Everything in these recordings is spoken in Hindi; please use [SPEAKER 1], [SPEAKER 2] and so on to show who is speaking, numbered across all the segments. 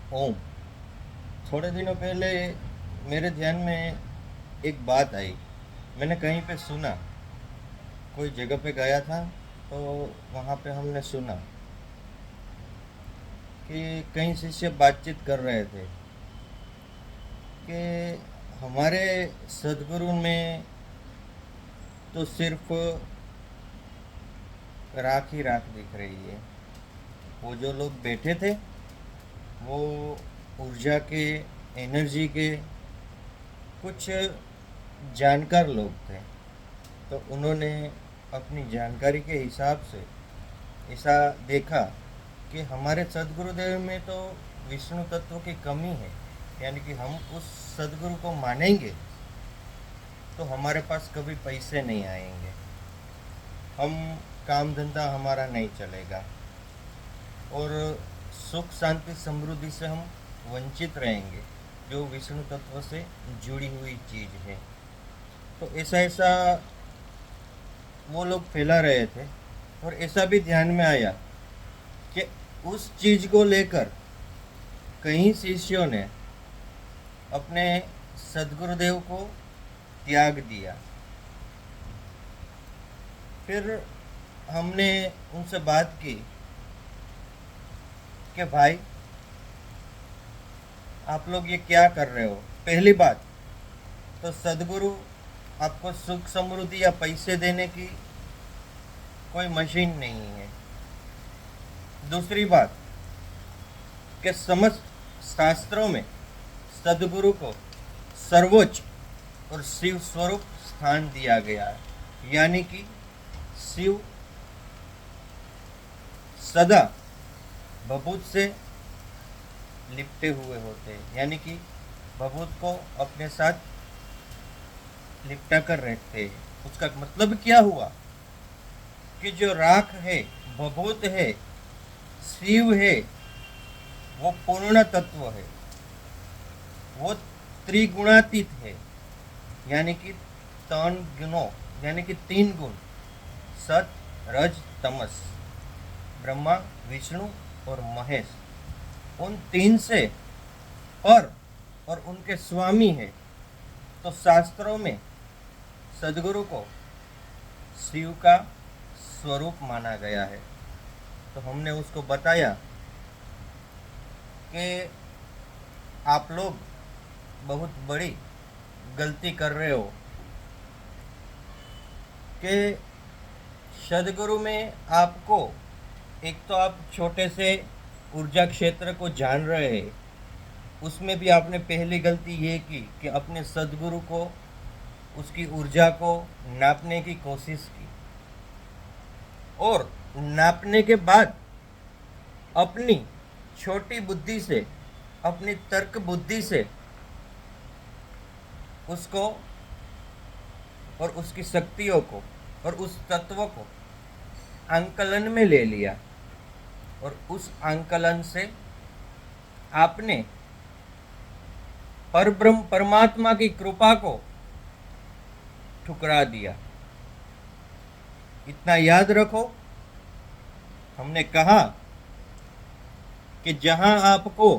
[SPEAKER 1] ओम। थोड़े दिनों पहले मेरे ध्यान में एक बात आई। मैंने कहीं पे सुना, कोई जगह पे गया था, तो वहाँ पे हमने सुना कि कई शिष्य बातचीत कर रहे थे कि हमारे सदगुरु में तो सिर्फ राख ही राख दिख रही है। वो जो लोग बैठे थे, वो ऊर्जा के, एनर्जी के कुछ जानकार लोग थे। तो उन्होंने अपनी जानकारी के हिसाब से ऐसा देखा कि हमारे सदगुरुदेव में तो विष्णु तत्व की कमी है। यानी कि हम उस सदगुरु को मानेंगे तो हमारे पास कभी पैसे नहीं आएंगे, हम काम धंधा हमारा नहीं चलेगा, और सुख शांति समृद्धि से हम वंचित रहेंगे, जो विष्णु तत्व से जुड़ी हुई चीज़ है। तो ऐसा ऐसा वो लोग फैला रहे थे। और ऐसा भी ध्यान में आया कि उस चीज़ को लेकर कई शिष्यों ने अपने सदगुरुदेव को त्याग दिया। फिर हमने उनसे बात की कि भाई, आप लोग ये क्या कर रहे हो? पहली बात तो सदगुरु आपको सुख समृद्धि या पैसे देने की कोई मशीन नहीं है। दूसरी बात कि समस्त शास्त्रों में सदगुरु को सर्वोच्च और शिव स्वरूप स्थान दिया गया है। यानी कि शिव सदा भभूत से लिपटे हुए होते हैं, यानी कि भभूत को अपने साथ लिपटा कर रखते हैं। उसका मतलब क्या हुआ कि जो राख है, भभूत है, शिव है, वो पूर्ण तत्व है, वो त्रिगुणातीत है। यानी कि तीन गुणों, यानी कि तीन गुण, सत रज तमस, ब्रह्मा विष्णु और महेश, उन तीन से पर और उनके स्वामी है। तो शास्त्रों में सदगुरु को शिव का स्वरूप माना गया है। तो हमने उसको बताया कि आप लोग बहुत बड़ी गलती कर रहे हो कि सदगुरु में आपको, एक तो आप छोटे से ऊर्जा क्षेत्र को जान रहे हैं, उसमें भी आपने पहली गलती ये की कि अपने सदगुरु को, उसकी ऊर्जा को नापने की कोशिश की, और नापने के बाद अपनी छोटी बुद्धि से, अपनी तर्क बुद्धि से उसको और उसकी शक्तियों को और उस तत्व को आंकलन में ले लिया। और उस आंकलन से आपने परब्रह्म परमात्मा की कृपा को ठुकरा दिया। इतना याद रखो, हमने कहा कि जहां आपको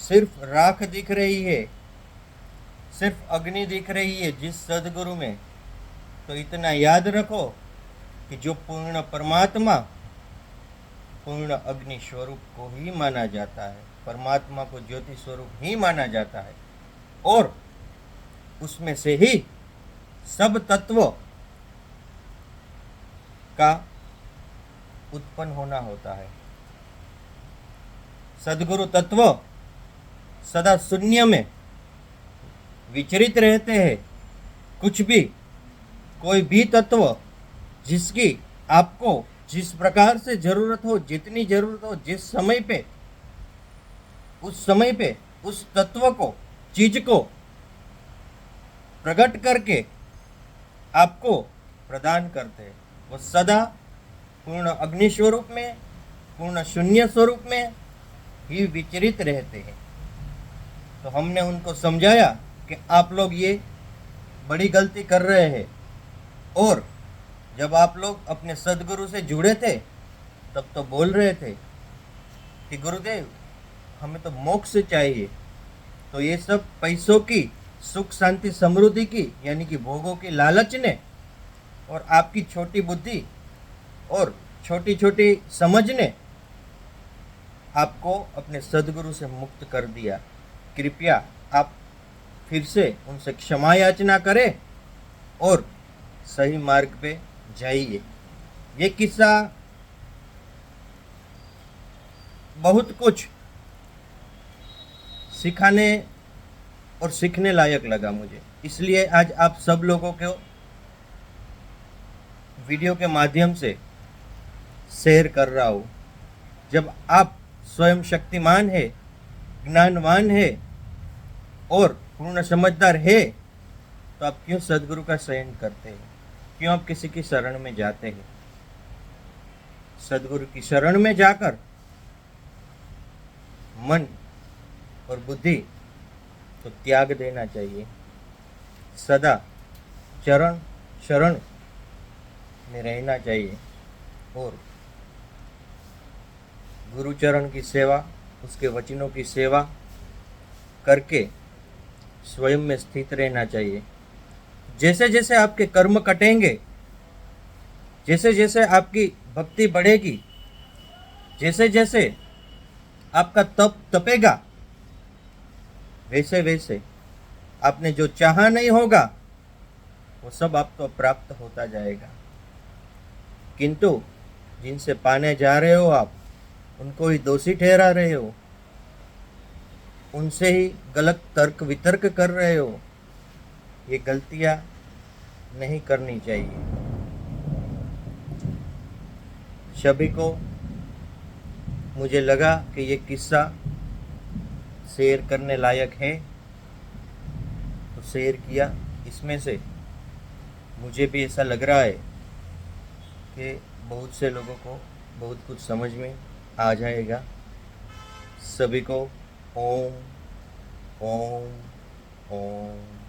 [SPEAKER 1] सिर्फ राख दिख रही है, सिर्फ अग्नि दिख रही है जिस सदगुरु में, तो इतना याद रखो कि जो पूर्ण परमात्मा पूर्ण अग्नि स्वरूप को ही माना जाता है, परमात्मा को ज्योति स्वरूप ही माना जाता है, और उसमें से ही सब तत्वों का उत्पन्न होना होता है। सदगुरु तत्व सदा शून्य में विचरित रहते हैं। कुछ भी, कोई भी तत्व जिसकी आपको जिस प्रकार से जरूरत हो, जितनी जरूरत हो, जिस समय पे, उस समय पे उस तत्व को, चीज को प्रकट करके आपको प्रदान करते हैं। वो सदा पूर्ण अग्नि स्वरूप में, पूर्ण शून्य स्वरूप में ही विचरित रहते हैं। तो हमने उनको समझाया कि आप लोग ये बड़ी गलती कर रहे हैं, और जब आप लोग अपने सदगुरु से जुड़े थे तब तो बोल रहे थे कि गुरुदेव हमें तो मोक्ष चाहिए, तो ये सब पैसों की, सुख शांति समृद्धि की, यानी कि भोगों की लालच ने और आपकी छोटी बुद्धि और छोटी छोटी समझ ने आपको अपने सदगुरु से मुक्त कर दिया। कृपया आप फिर से उनसे क्षमा याचना करें और सही मार्ग पे जाइए। ये किस्सा बहुत कुछ सिखाने और सीखने लायक लगा मुझे, इसलिए आज आप सब लोगों को वीडियो के माध्यम से शेयर कर रहा हूँ। जब आप स्वयं शक्तिमान है, ज्ञानवान है और पूर्ण समझदार है, तो आप क्यों सदगुरु का शयन करते हैं? क्यों आप किसी की शरण में जाते हैं? सदगुरु की शरण में जाकर मन और बुद्धि तो त्याग देना चाहिए। सदा चरण शरण में रहना चाहिए और गुरुचरण की सेवा, उसके वचनों की सेवा करके स्वयं में स्थित रहना चाहिए। जैसे जैसे आपके कर्म कटेंगे, जैसे जैसे आपकी भक्ति बढ़ेगी, जैसे जैसे आपका तप तपेगा, वैसे वैसे आपने जो चाहा नहीं होगा वो सब आपको प्राप्त होता जाएगा। किंतु जिनसे पाने जा रहे हो आप, उनको ही दोषी ठहरा रहे हो, उनसे ही गलत तर्क वितर्क कर रहे हो। ये गलतियां नहीं करनी चाहिए। सभी को मुझे लगा कि ये किस्सा शेयर करने लायक है, तो शेयर किया। इसमें से मुझे भी ऐसा लग रहा है कि बहुत से लोगों को बहुत कुछ समझ में आ जाएगा। सभी को ओम ओम ओम।